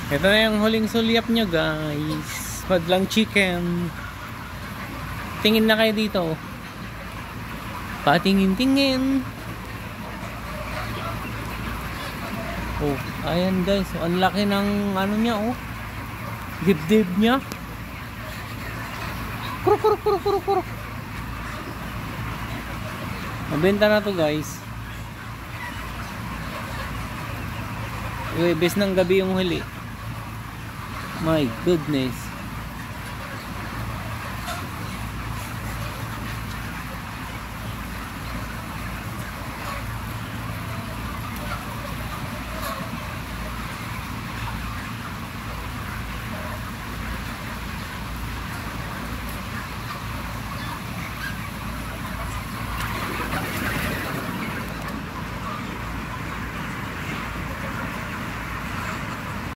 Ito na yung huling sulyap nyo guys. Madlang chicken. Tingin na kayo dito. Patingin-tingin. Oh, ayan guys. Ang laki ng ano niya oh. Dibdib niya. Kuruk kuruk kuruk kuruk kuruk. Mabenta na to guys. Uy, bes ng gabi yung huli. My goodness.